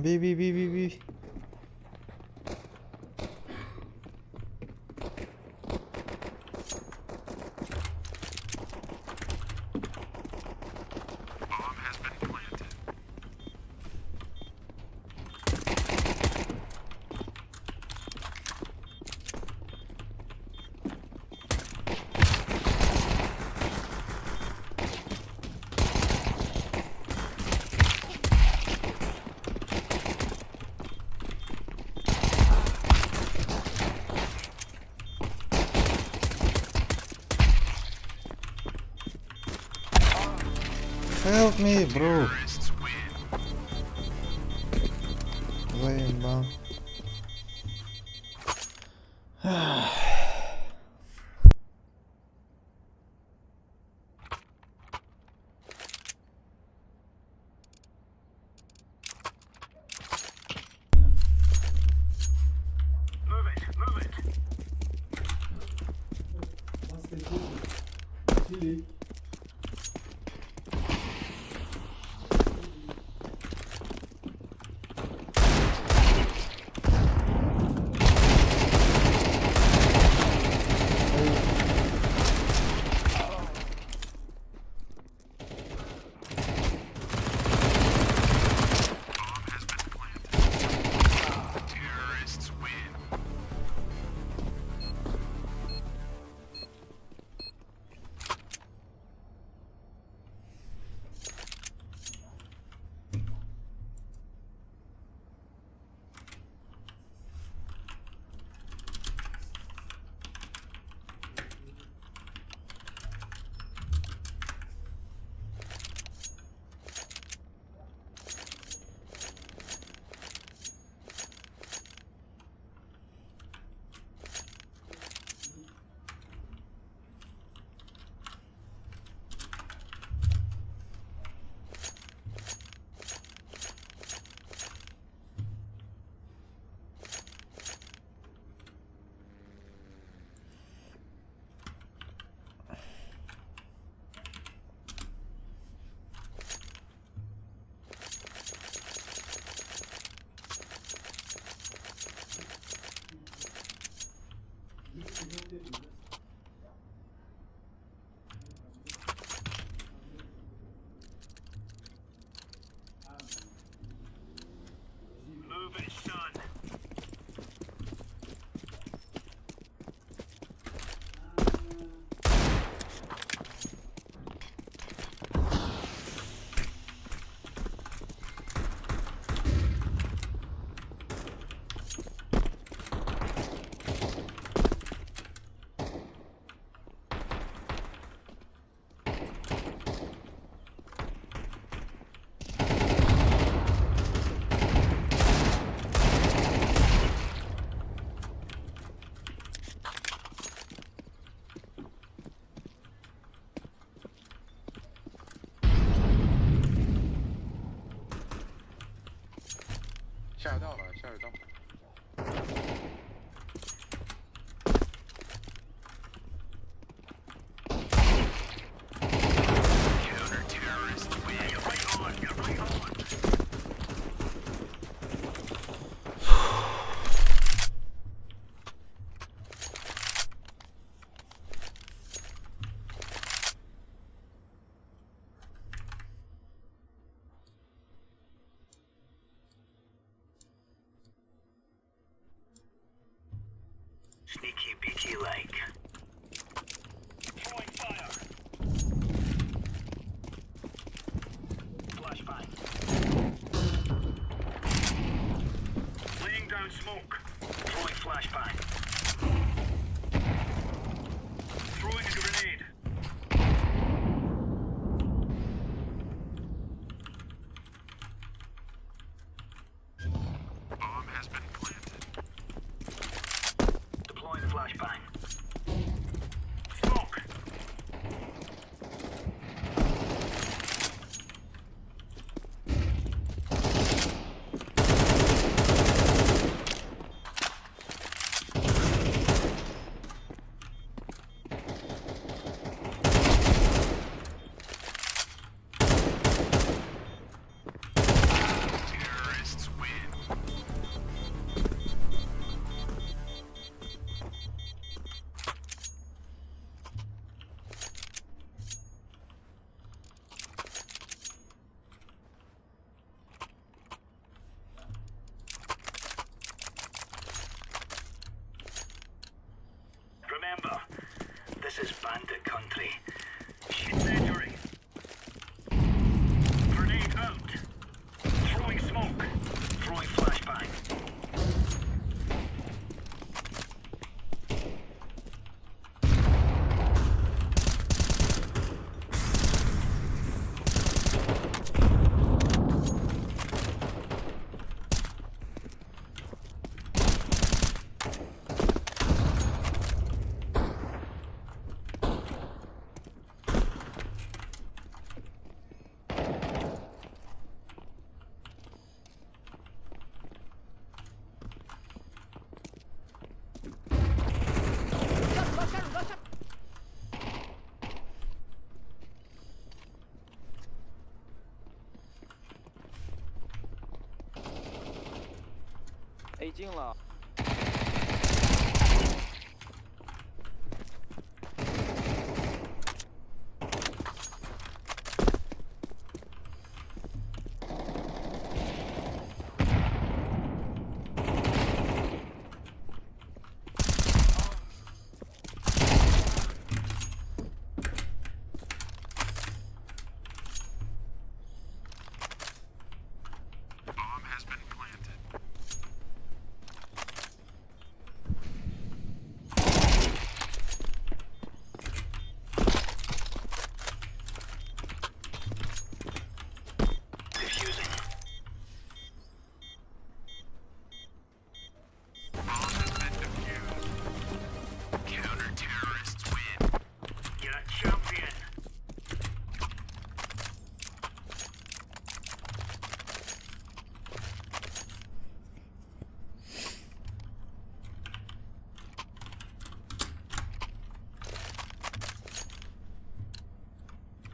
B. Help me, bro. Laying down. 没劲了。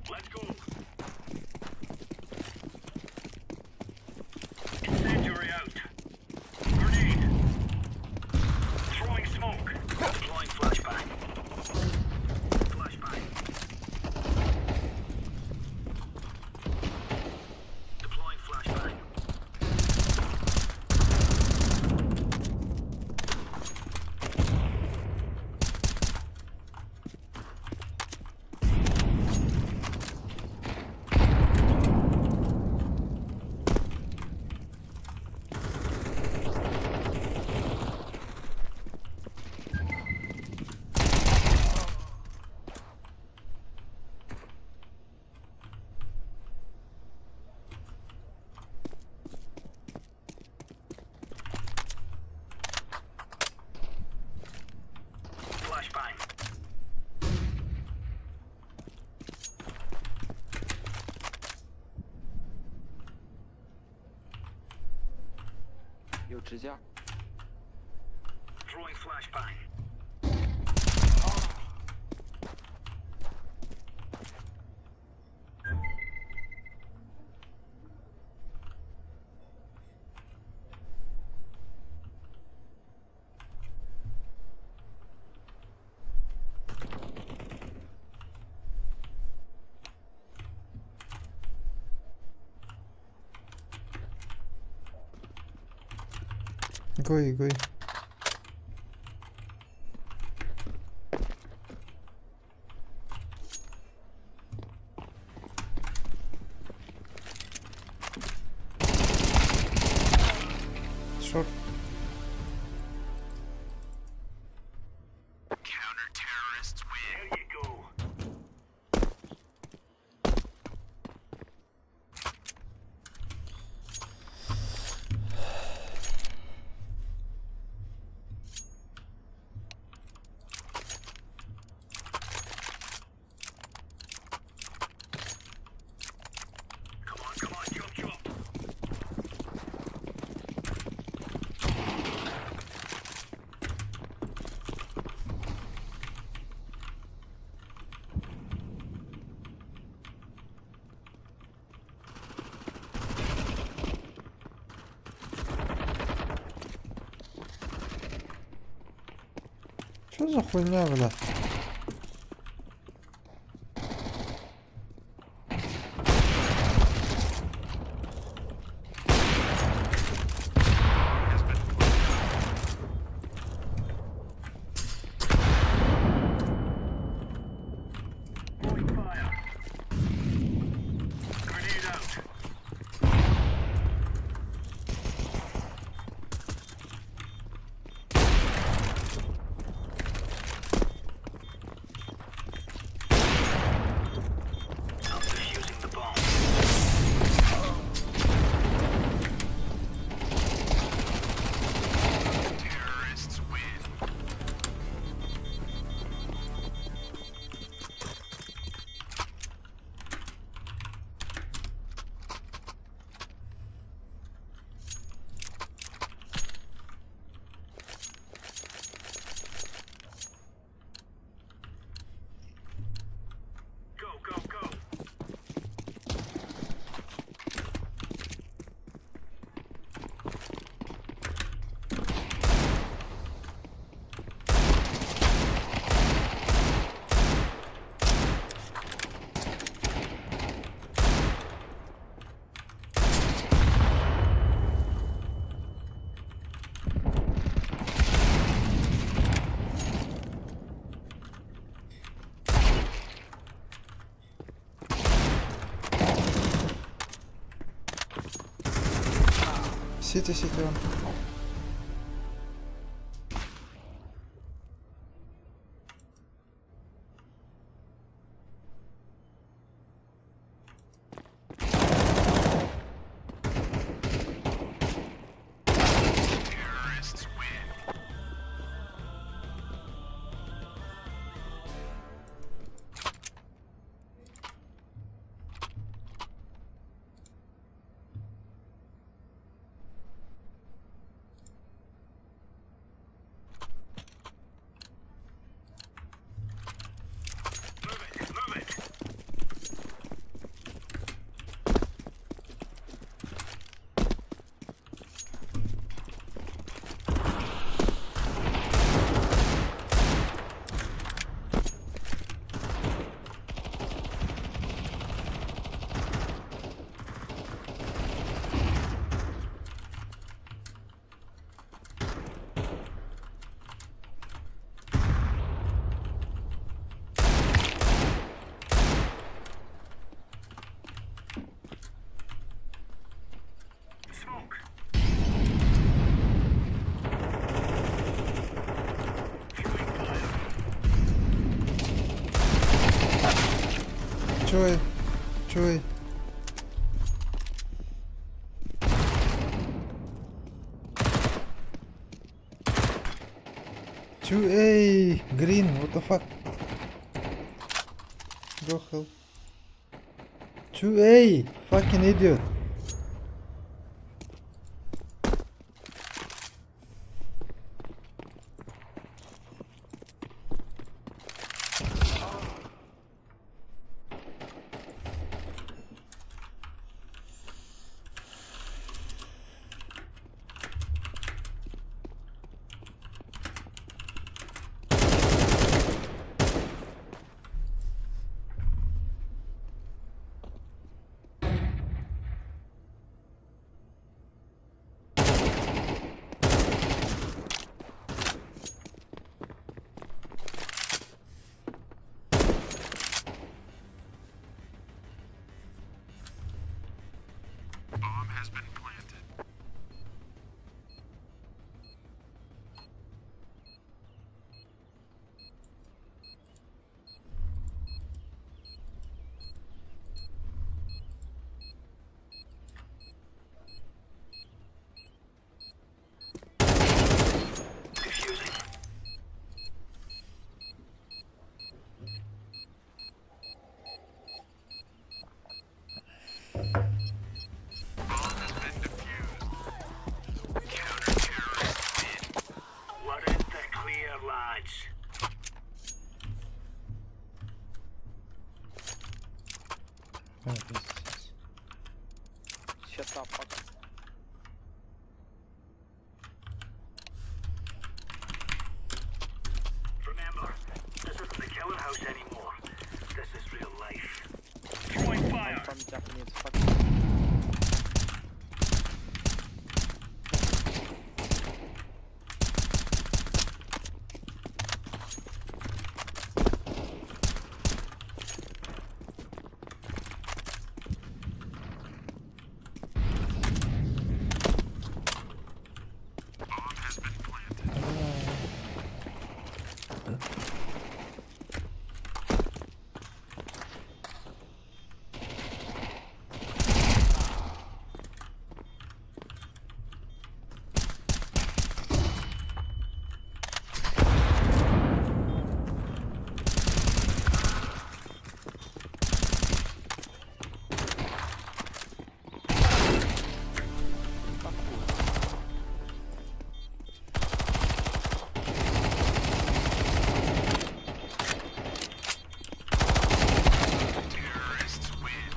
Let's go. Incendiary out. Grenade. Throwing smoke. Deploying flashbang. Flashbang. Deploying flashbang. Flashbang.有支架。 Throwing flashbang. Go. Short. Counter-terrorists win. There you go. Come on, jump. Что за хуйня, бля? Throwing fire. Grenade out. City, city one. Terrorists win. Move it, move it. Smoke. Throwing fire. Чуй, чуй. Чуй, эй, green, what the fuck? Go help. Чуй, эй, fucking idiot. Bomb has been planted. Defusing. Bomb has been defused. Counter-terrorists win. We're in the clear, lads. Oh, this. Shut the fuck up. Remember, this isn't the killer house anymore. This is real life. Throwing I'm fire. from Japanese fucking. Bomb has been planted. Terrorists win.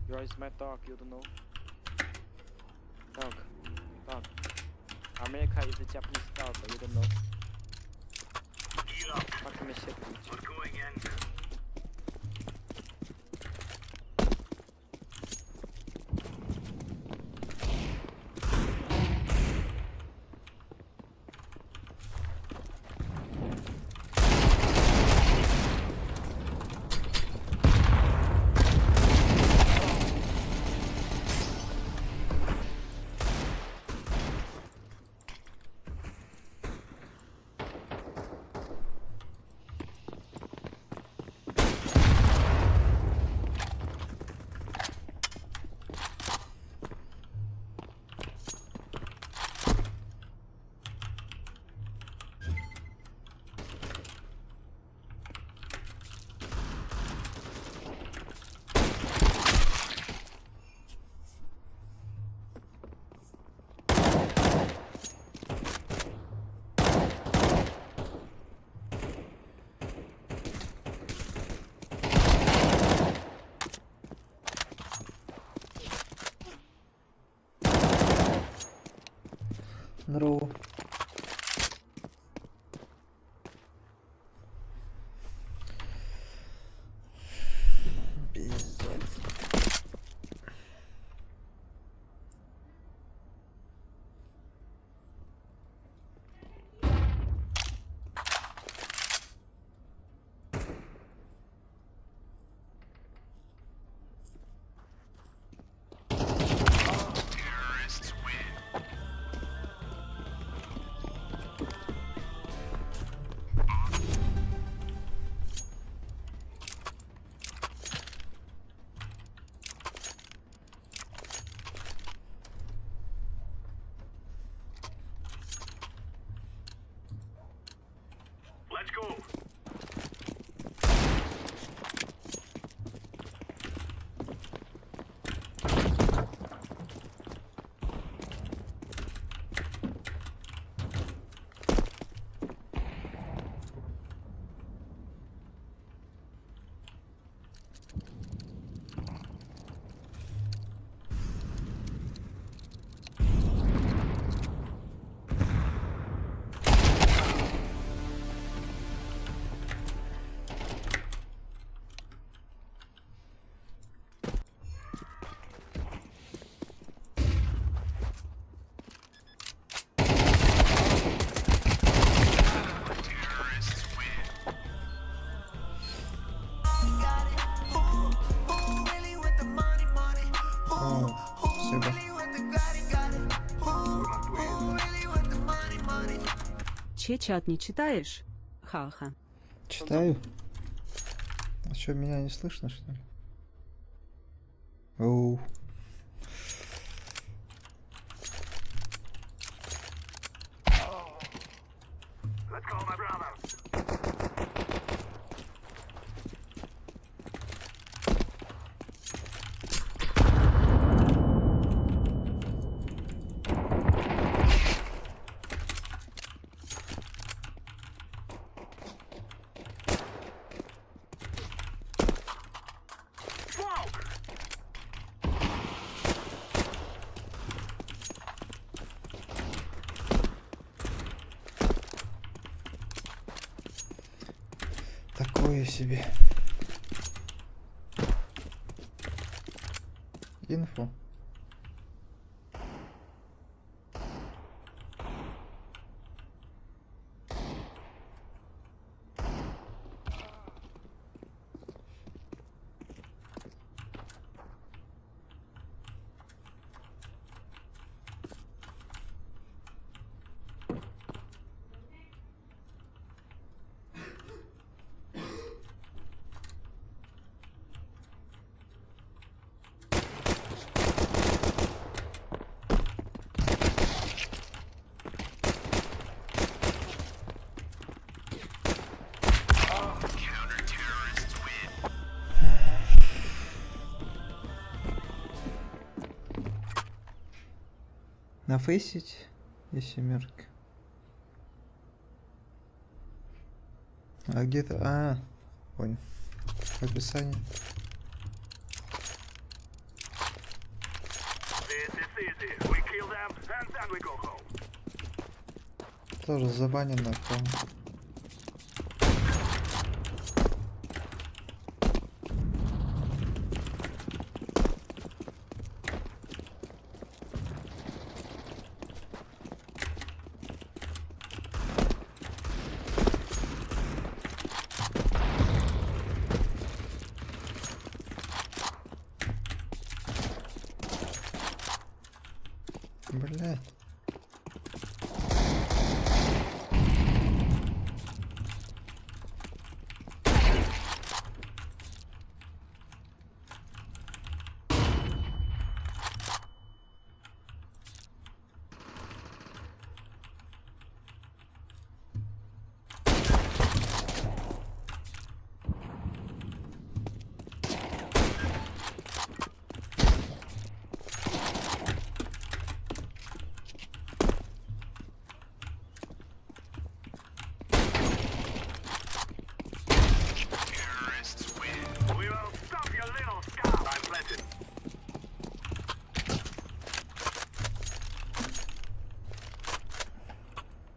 You're is my dog, you don't know. Dog. Dog. America is a Japanese dog, you don't know. Gear up. Fuck me shit, bitch. We're going in. Здорово. Пиздец. Let's go. О, спасибо. Чат не читаешь? Ха-ха. Читаю. А что, меня не слышно, что ли? Оу. Let's go, my brother. Smoke! Такое себе. Инфо. Нафейсить и семерки. А где-то... А, понял. В описании. This is easy. We kill them, and then we go home. Тоже забанено, по-моему. Блядь.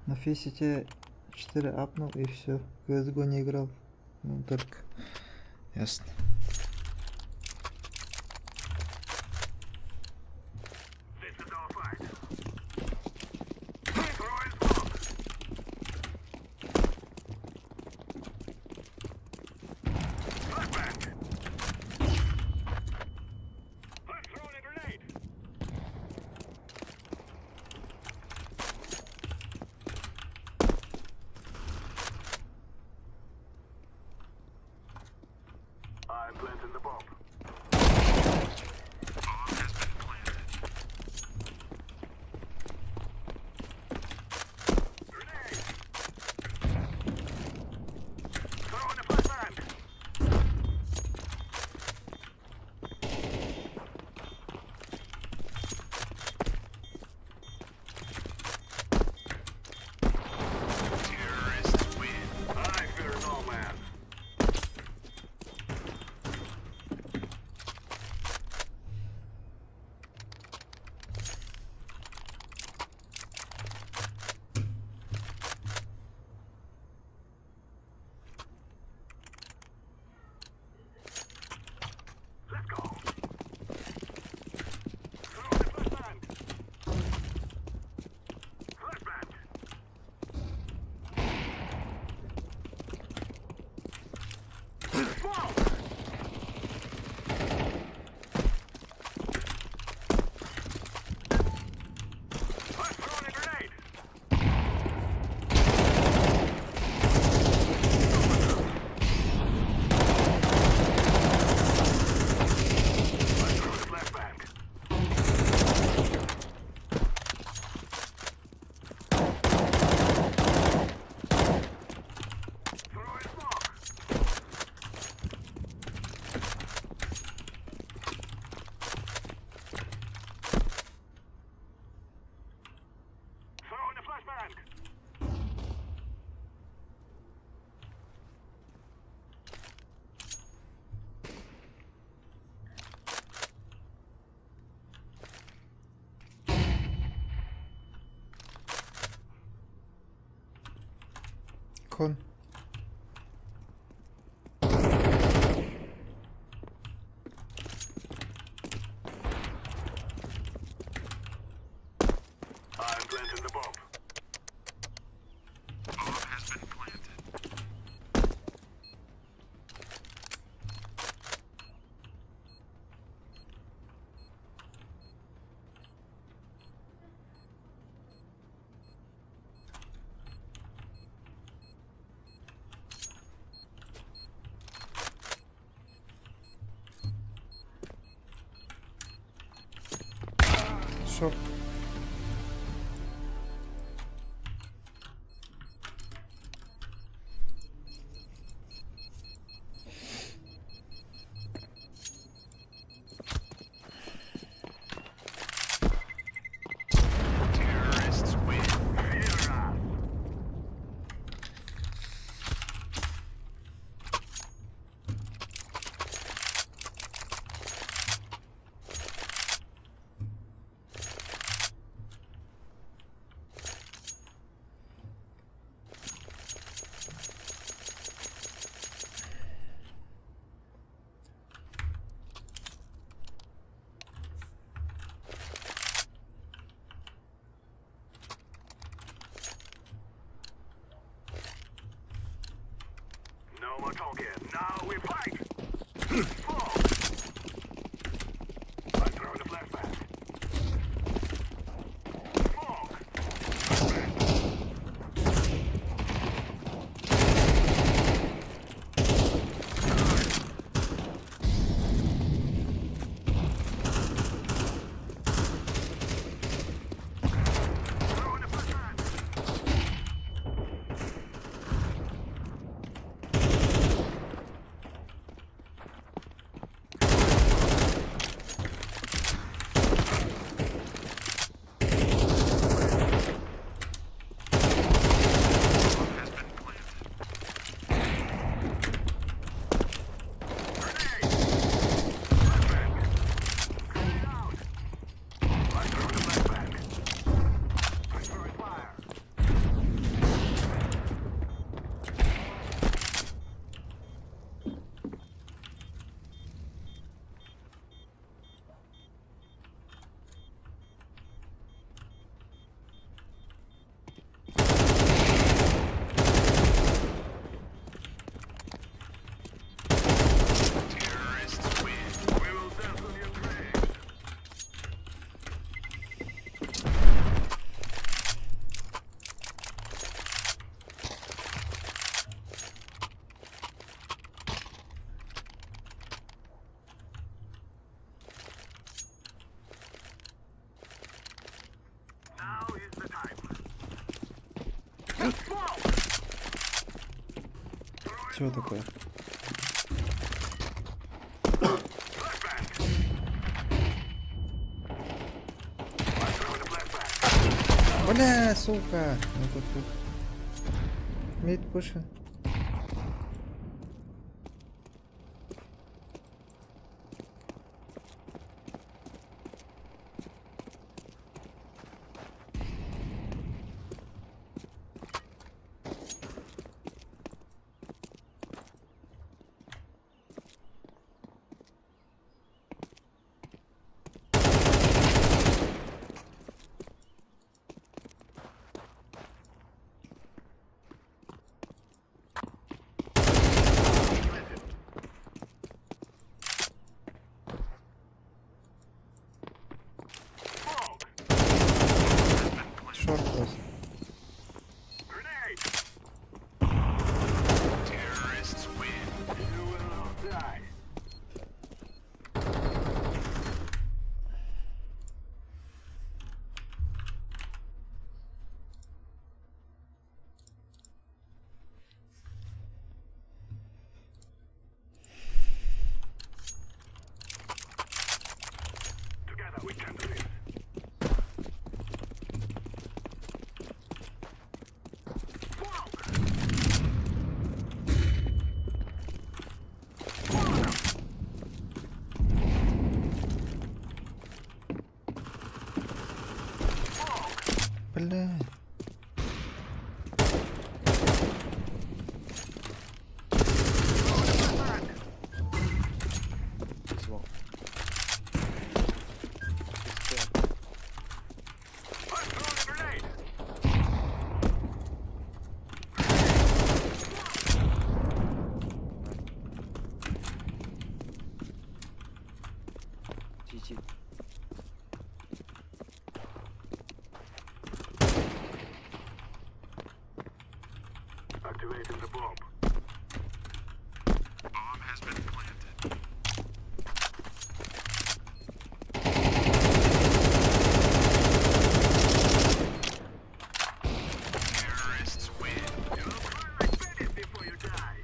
На фейсите 4 апнул и все. CSGO не играл. Ну, только. Ясно. This is our fight. Throwing smoke. Flashbang. I'm throwing a grenade. I'm planting the bomb. Bomb has been planted. Grenade! Throwing a flashbang! Terrorists win. I fear no man. Let's go. Throw the flashbang. Flashbang. Smoke. I'm throwing a grenade. I'm throwing a flashbang. Throwing smoke. Throwing a flashbang. Кон. I'm planting the bomb. Bomb has been planted. Шок. Terrorists win. Fear us. Чего такое? Бля, сука! Ну тут мид пуши. Шорт was. Grenade! Terrorists win. You will not die. Together we can do this. Бля. Smoke. He's I'm throwing a grenade. GG. Activating the bomb. Bomb has been planted. Terrorists win. You'll cry like babies before you die.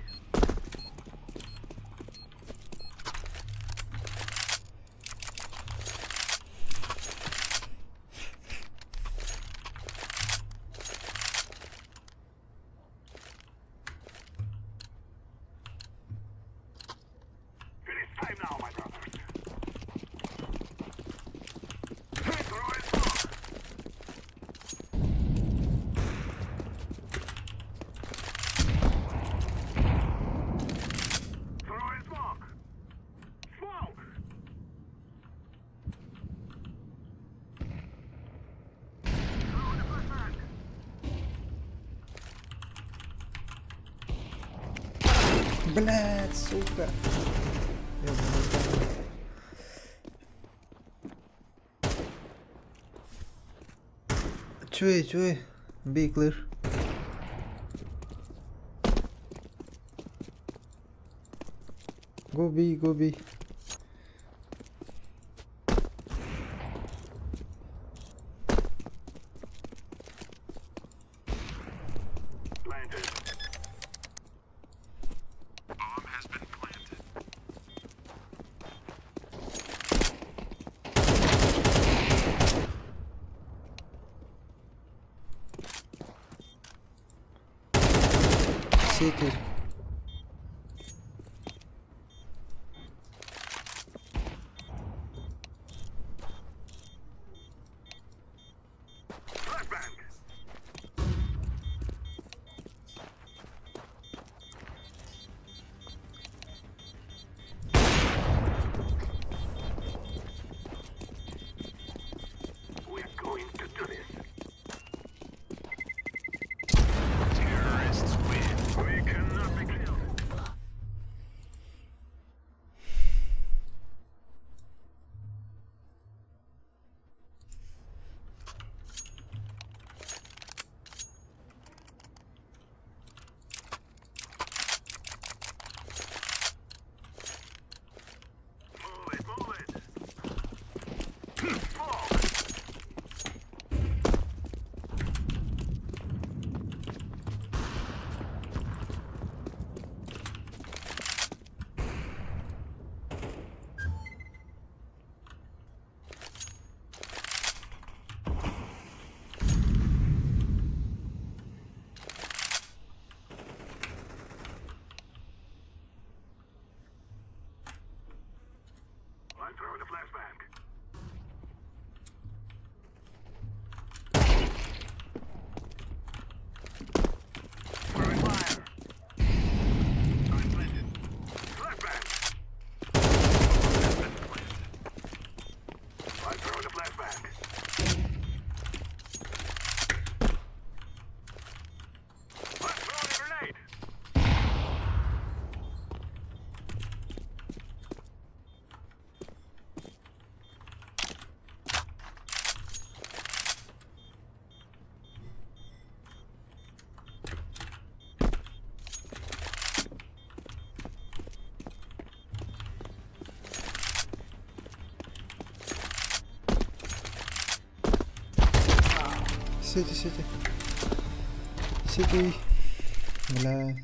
It is time now, my brothers. Throwing smoke. Throwing smoke. Smoke. Throwing the flashbang. Блядь, сука. Чуй. Be clear. Go B. Planted. Bomb has been planted. City. Flashbang. We're going to do this. Terrorists win. We cannot be killed. Сити, сити. Сити. Бля.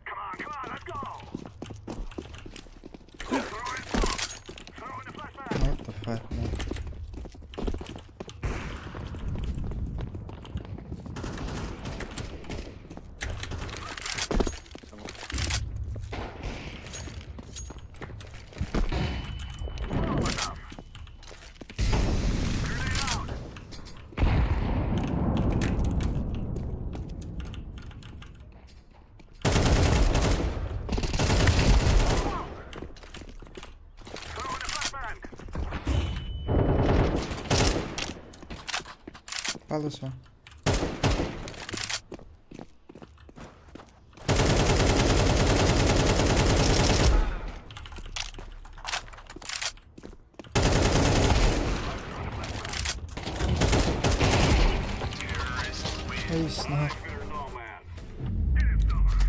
Come on, let's go! Throw in smoke. Throw in the flashbang. What the fuck, man. Throw enough. Grenade out. Throw in the flashbang. Palace one. Ace, no. There's no man. It is over.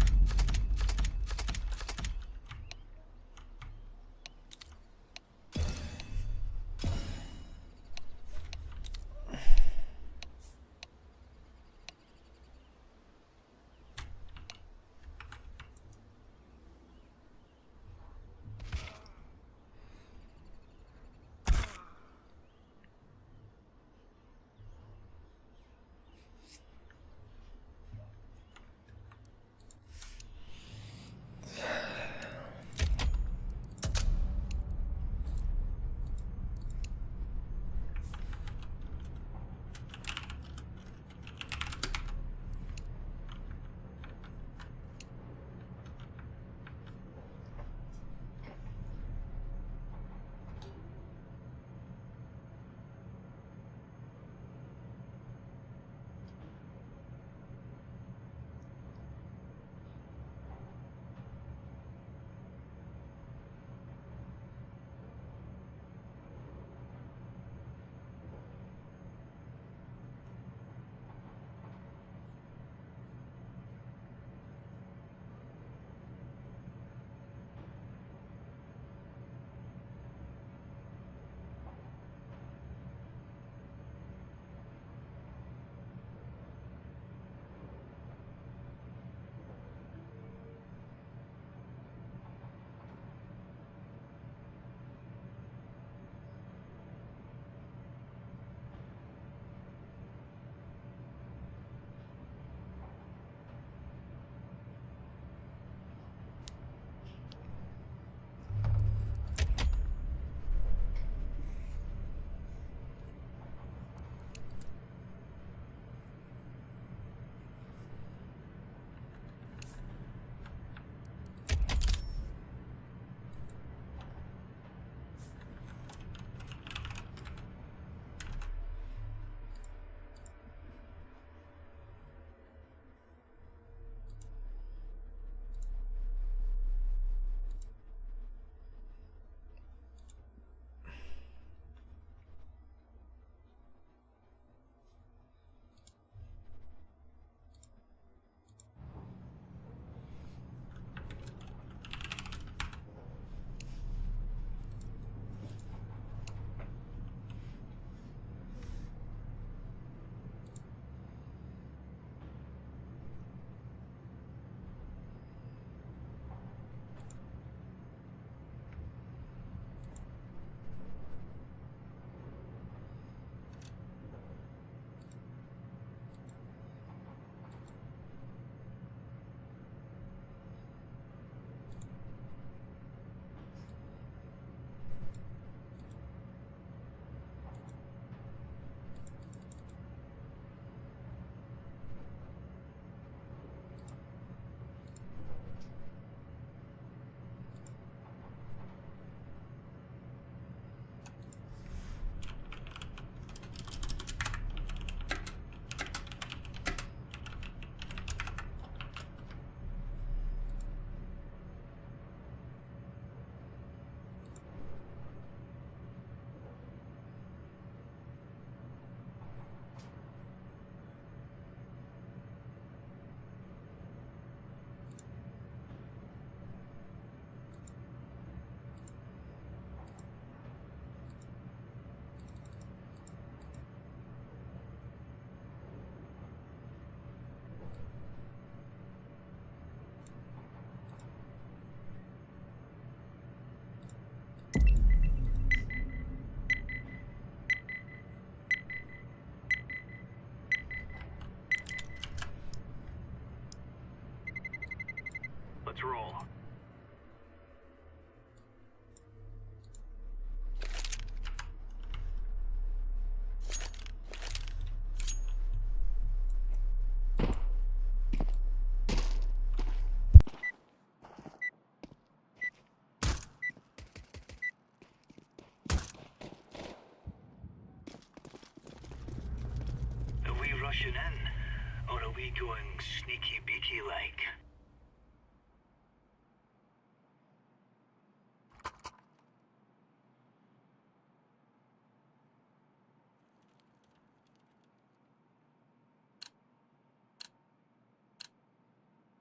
rushing in? Or are we going sneaky beaky like?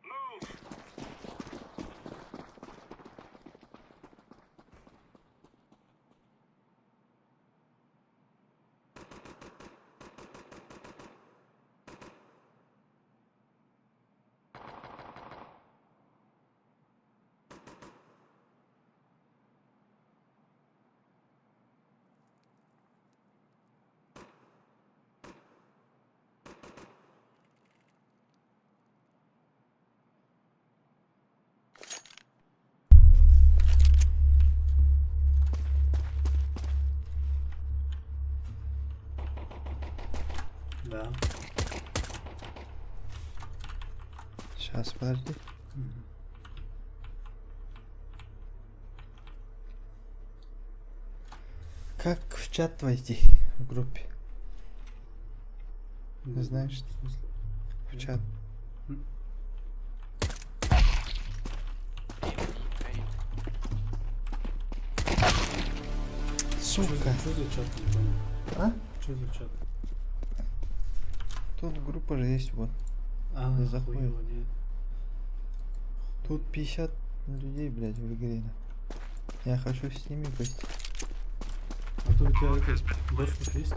Move! Да. Сейчас, подожди. Как в чат войти в группе? Не знаешь? В смысле? В чат. Сука. Что за чат? Не понял. А? Что за чат? Тут группа же есть, вот. А, Не заходит. хуёво, нет. Тут 50 людей, блядь, в игре. Я хочу с ними быть. А то у тебя это, доступ есть?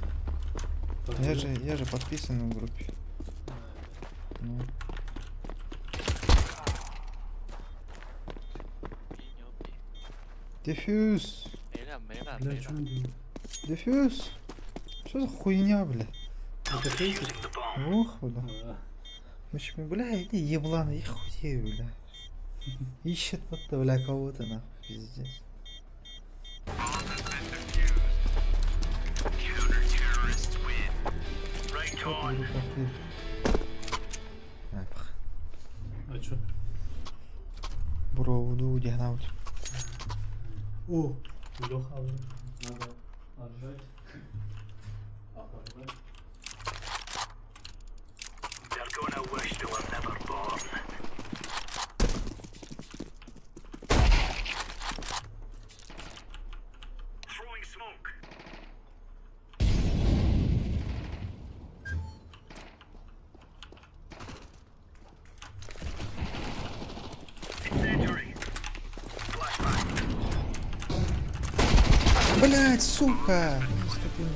Я же подписан в группе. Ну. Дефьюз! Бля, что он делает? Дефьюз! Что за хуйня, бля? Это фейки? Ох, бля. А, Ну че, бля, иди еблан, я хуею, бля. Ищет вот-то, бля, кого-то, нахуй, пиздец. Что ты, группа, ты? Ах, а чё? броуду, дегнаут. О, Лёха, надо отжать. Оборвать. They're gonna wish they were never born. Throwing smoke. Incendiary. Flashbang. Блять, сука! Наступил.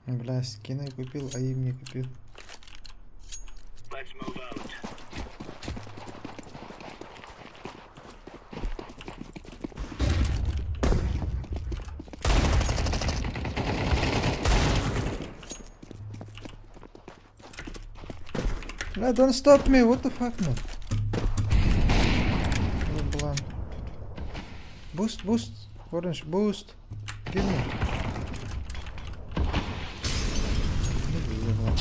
Бля, скины купил, а им не купил. Let's move out. Бля, don't stop me, what the fuck, man? Еблан. Boost, boost, orange, boost. Give me. Еблан.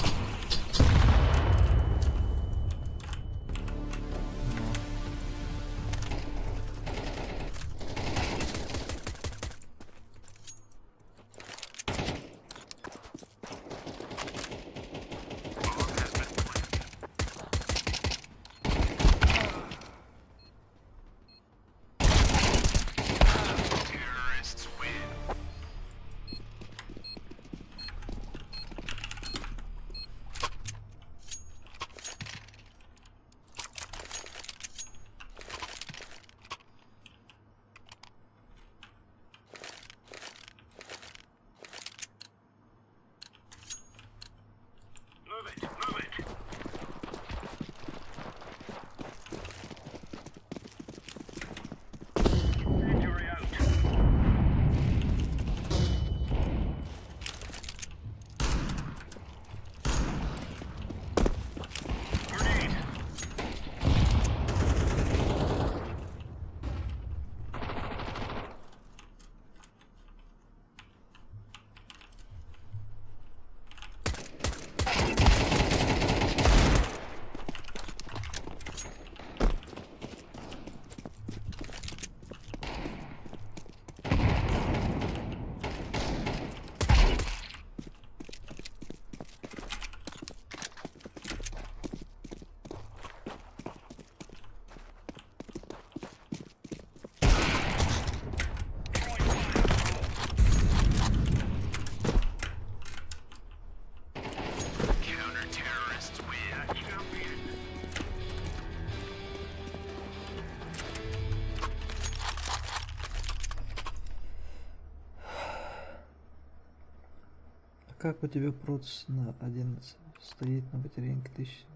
Как у тебя проц на 11 стоит на материнке 1000?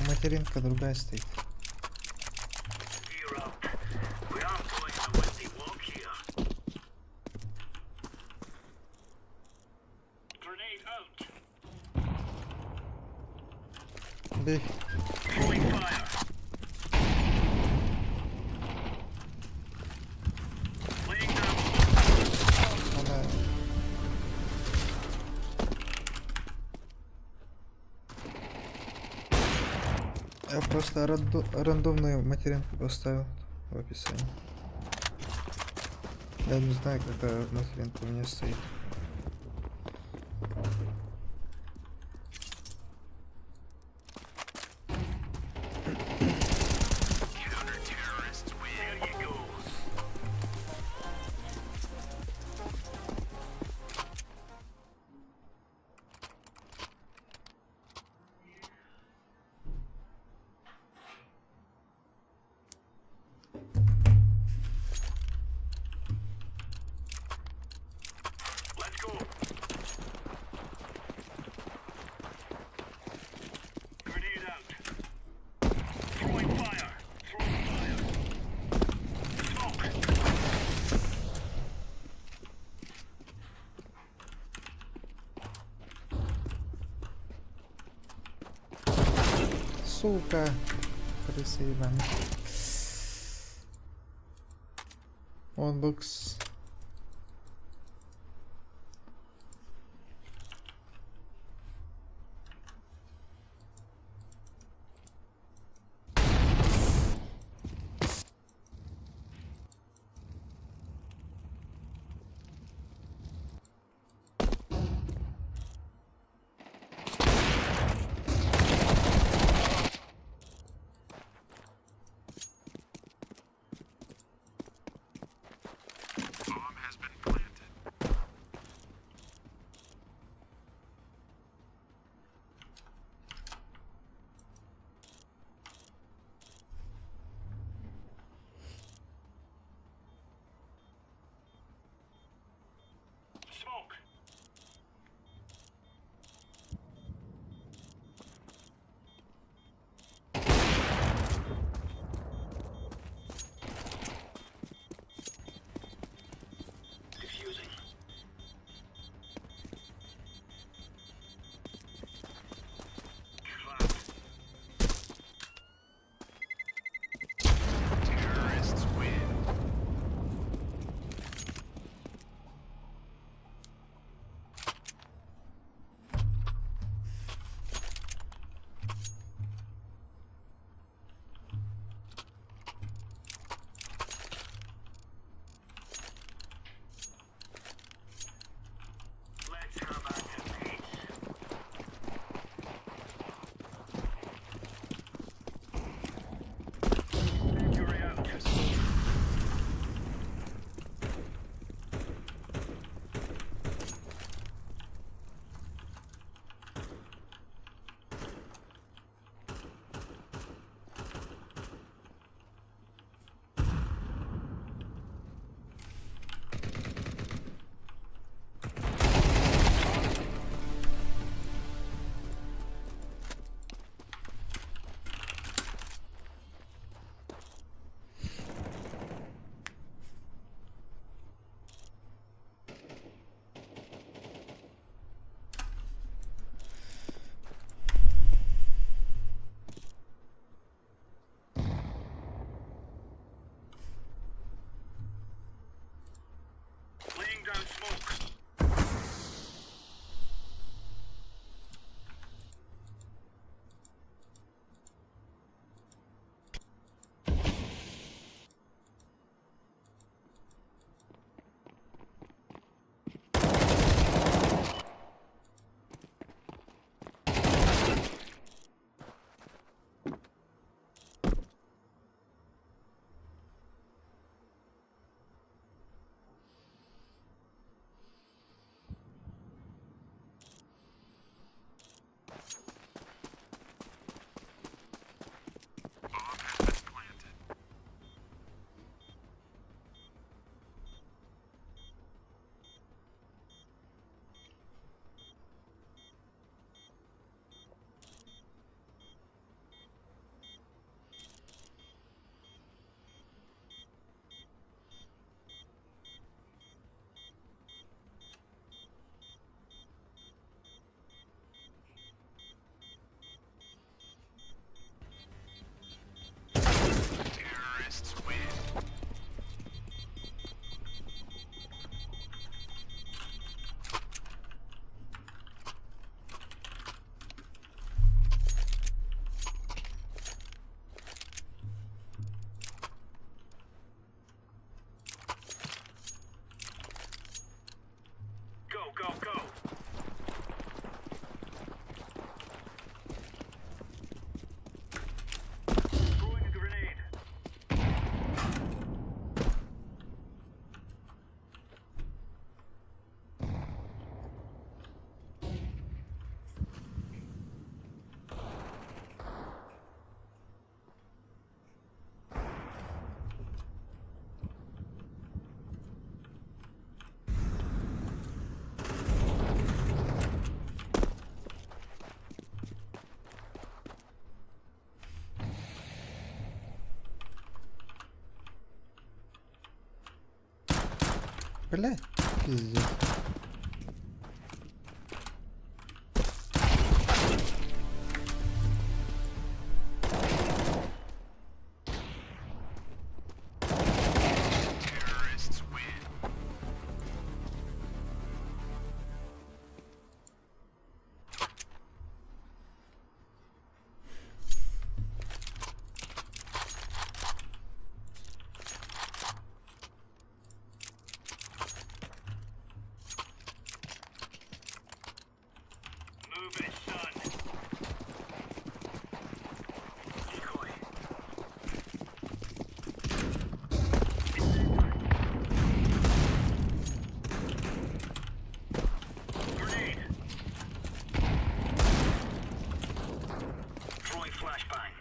Материнка другая стоит. Gear up. We aren't going on a windy walk here. Grenade out. Бей. Throwing fire. Laying down smoke. Она... Я просто рандомную материнку поставил в описании. Я не знаю, какая материнка у меня стоит. There you go. Let's go. Grenade out. Throwing fire. Throwing fire. Smoke. Сука! Крысы ебаные. Он бокс. Go, go, go. Throwing a grenade. Блядь, пиздец. Move it, son. Decoy. Grenade. Throwing flashbang.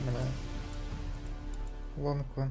Бля. Лонг вон.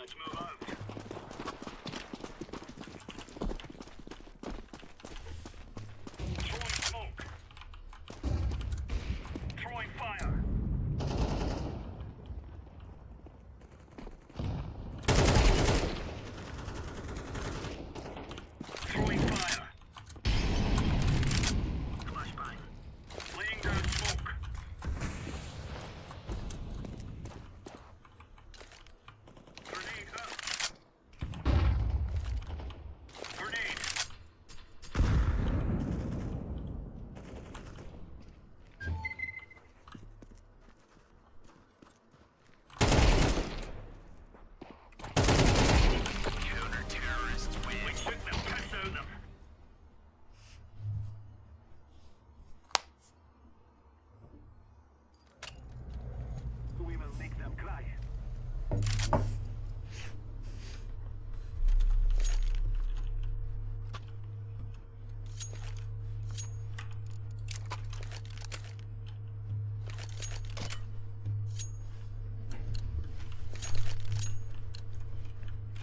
Let's move out. Throwing smoke. Throwing fire. Throwing fire. Flashbang. Laying down smoke. Grenade out. Grenade. Counter-terrorists win. We took them, cancel them. We will make them cry.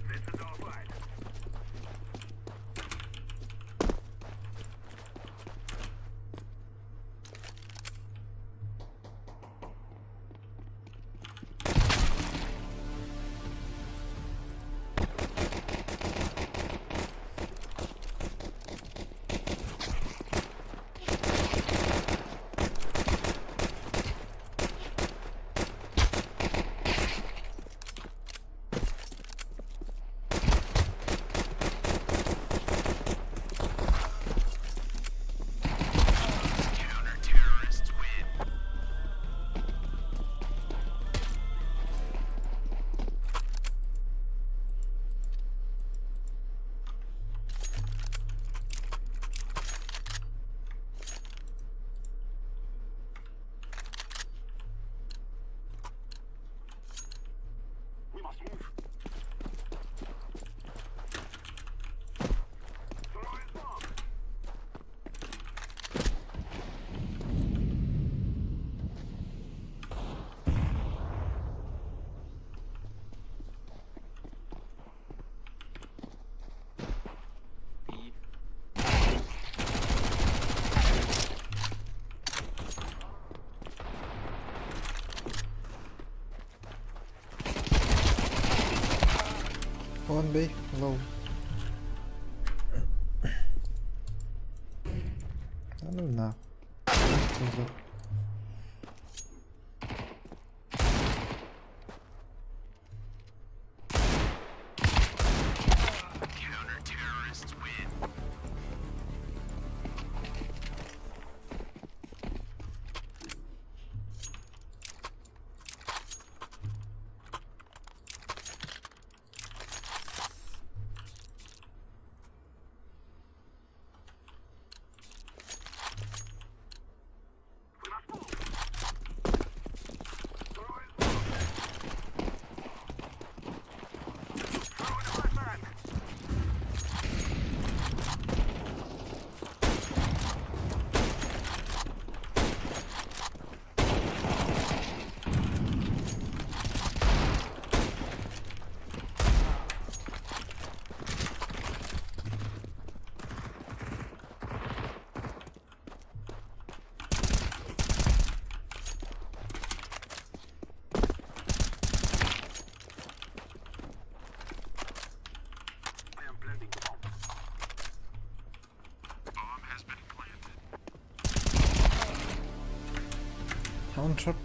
This is all right. Counter-terrorists win. We must move. Throwing bomb. B. One B, low. А ну на. Что за- Counter-terrorists win. We must move. Throwing smoke. Throwing a flashbang. I am planting the bomb. Bomb has been planted. One shot.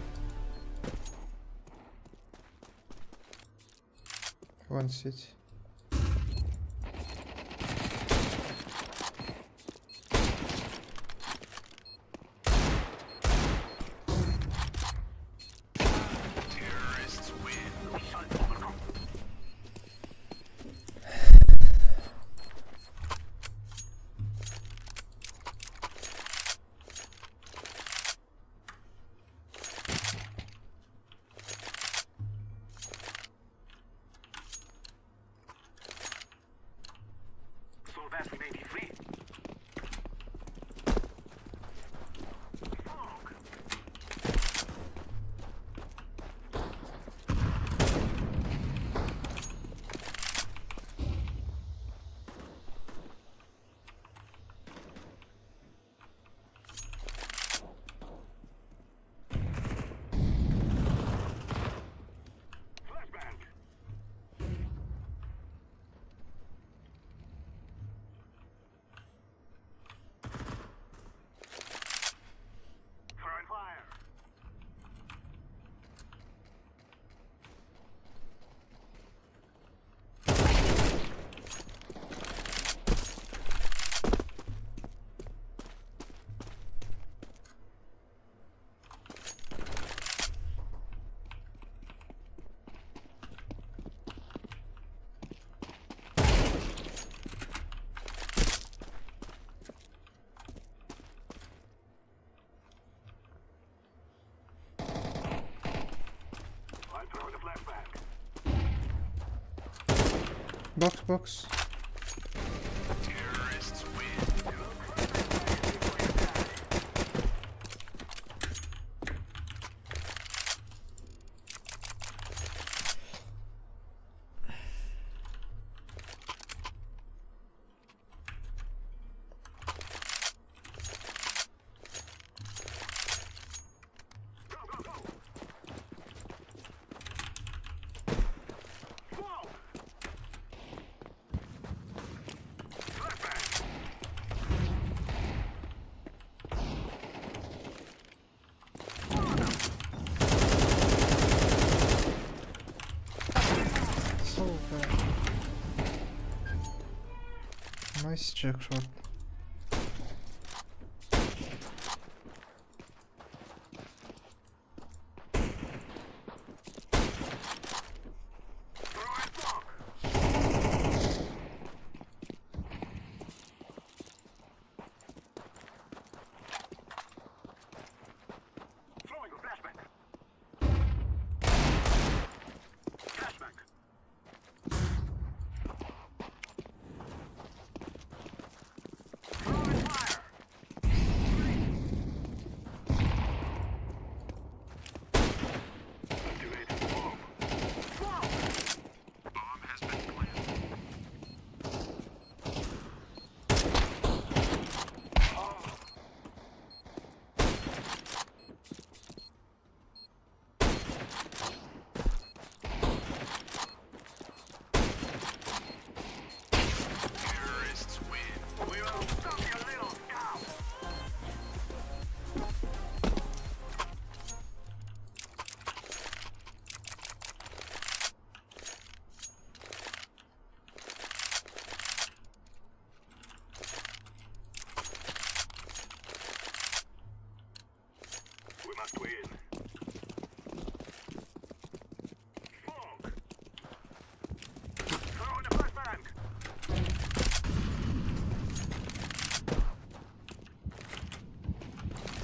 One city. Terrorists win. We shall overcome. Box, box. So bad. Nice check shot. Throwing a flashbang. Flashbang. Throwing fire. Activating bomb. Bomb has been planted. Terrorists win. We will stop your little scout. We must win. Fog. Throwing the flashbang.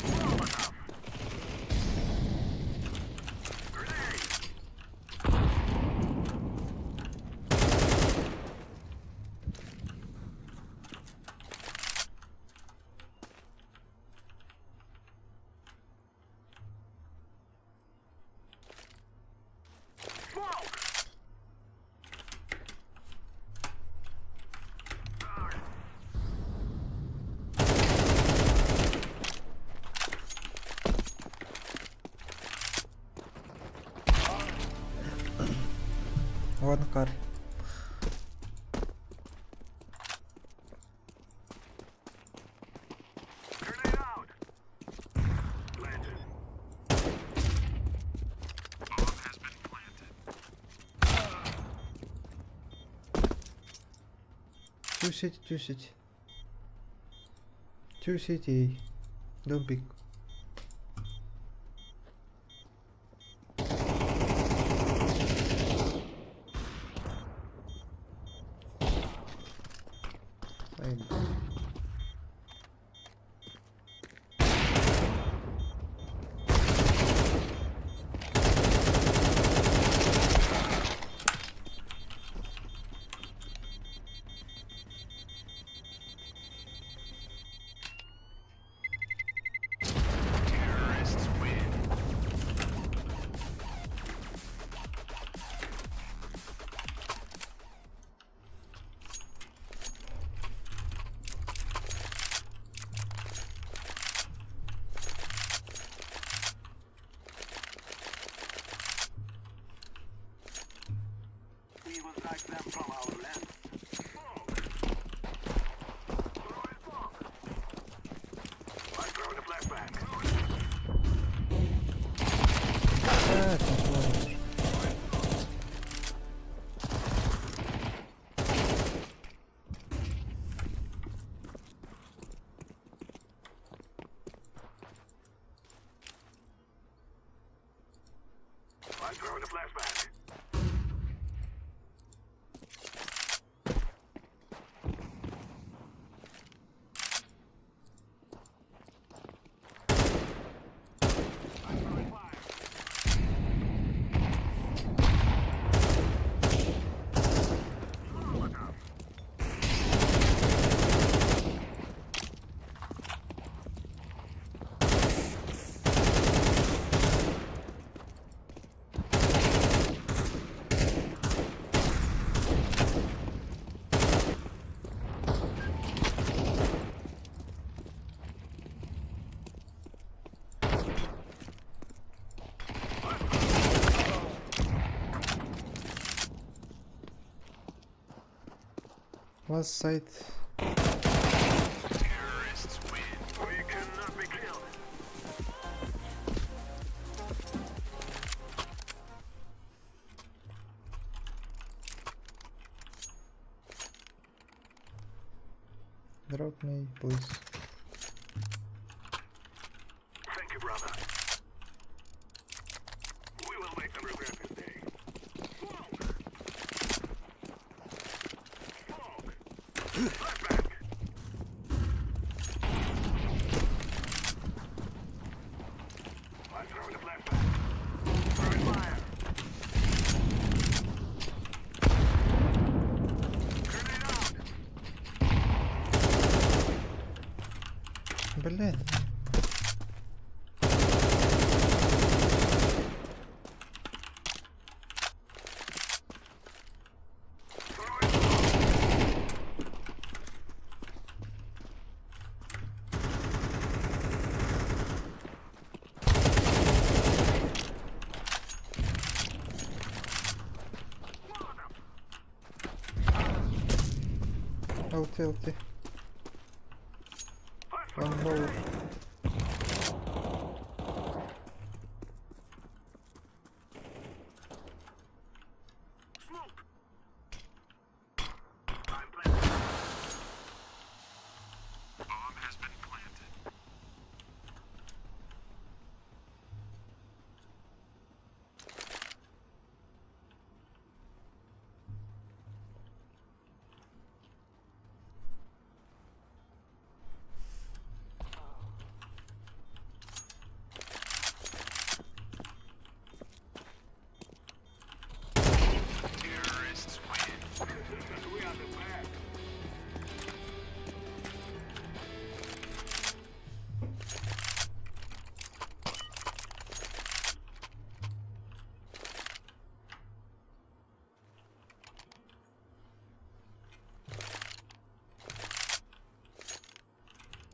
Warm enough. Grenade. Smoke. One car. Grenade out. Planted. Bomb has been planted. Two city, two city. Two city. Don't pick. Fine. Terrorists win. We will drive them from our land. Fog. Throwing fog. I'm throwing a flashbang. Ah, control. I'm throwing a flashbang. I'm throwing fire. Last side. Terrorists win. We cannot be killed. Drop me, please. Thank you, brother. We will make them regret this day. Smoke! Smoke! Flashback! I'm throwing a flashback. Throwing fire. Grenade out! Блин. LT. One more. Smoke! I'm planted. Bomb has been planted. Terrorists win. We are the best.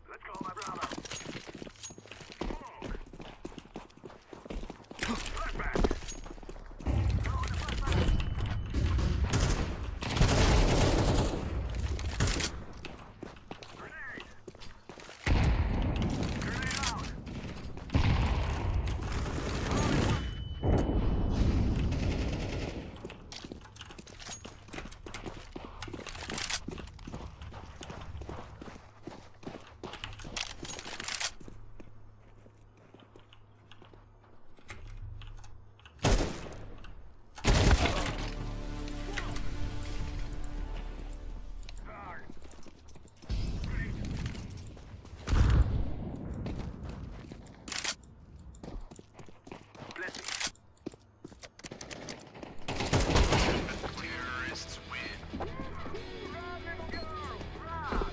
Let's go, my brother. Smoke. Flashback. Throw the flashback. Grenade. Grenade out. Hard. Blessing. Terrorists win. Run, little girl, run!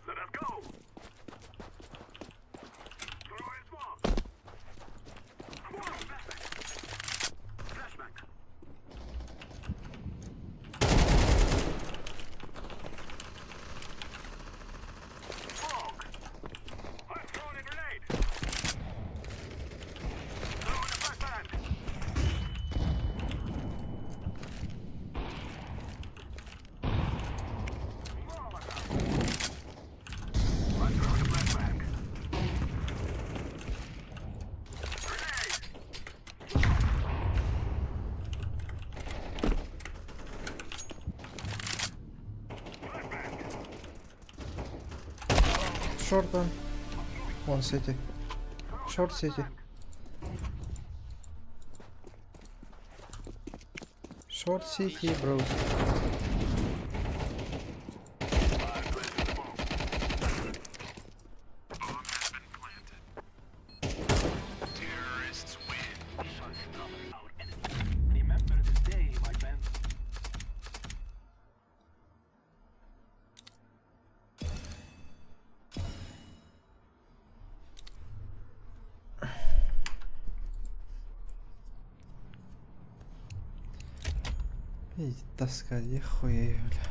Let us go! Throw in smoke! Come on, flashback! Flashback! Smoke! I'm throwing a grenade! Throw in the flashbang! Molotov! I'm throwing a flashbang! Grenade! Short one. One city. Short city. Short city, bro. Terrorists win. Remember this day, my friend. Идите таскать, я хуею, бля.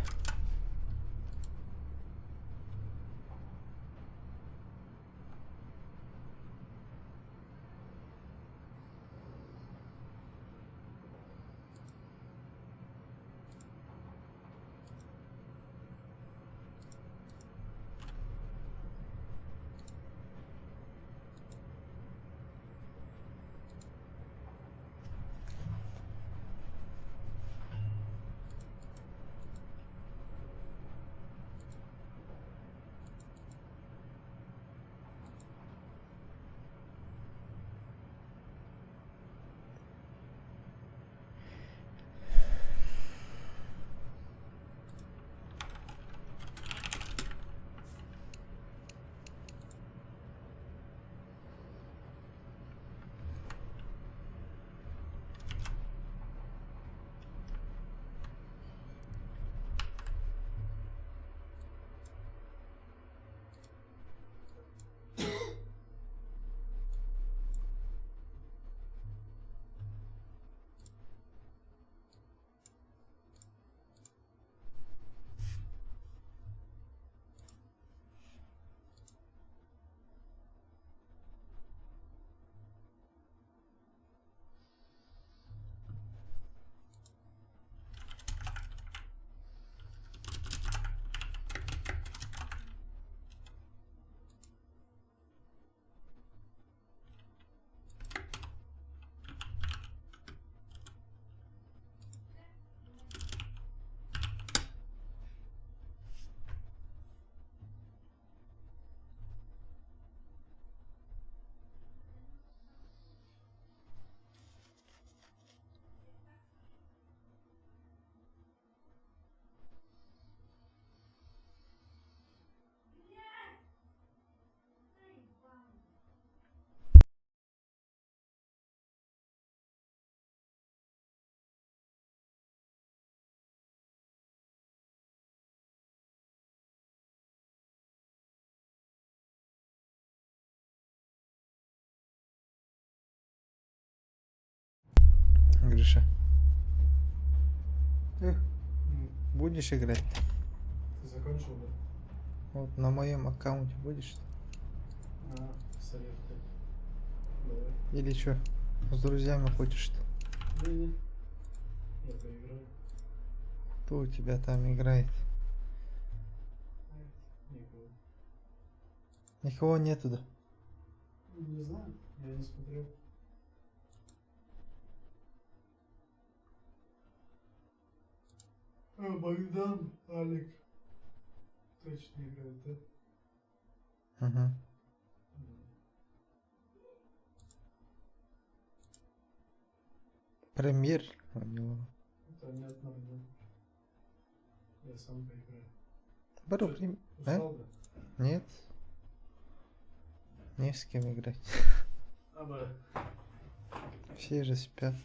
Гриша, будешь играть? Ты закончил, да? Вот на моем аккаунте будешь? А, совет. Давай. Или что? С друзьями хочешь что? Не-не. Я поиграю. Кто у тебя там играет? Никого. Никого нету, да? Не знаю, я не смотрел. А, Богдан, Алик. Точно играет, да? Угу. Премьер у него. Понятно, да. Я сам поиграю. Беру премьер. А? Устал, да? Нет. Не с кем играть. А, да. Все же спят.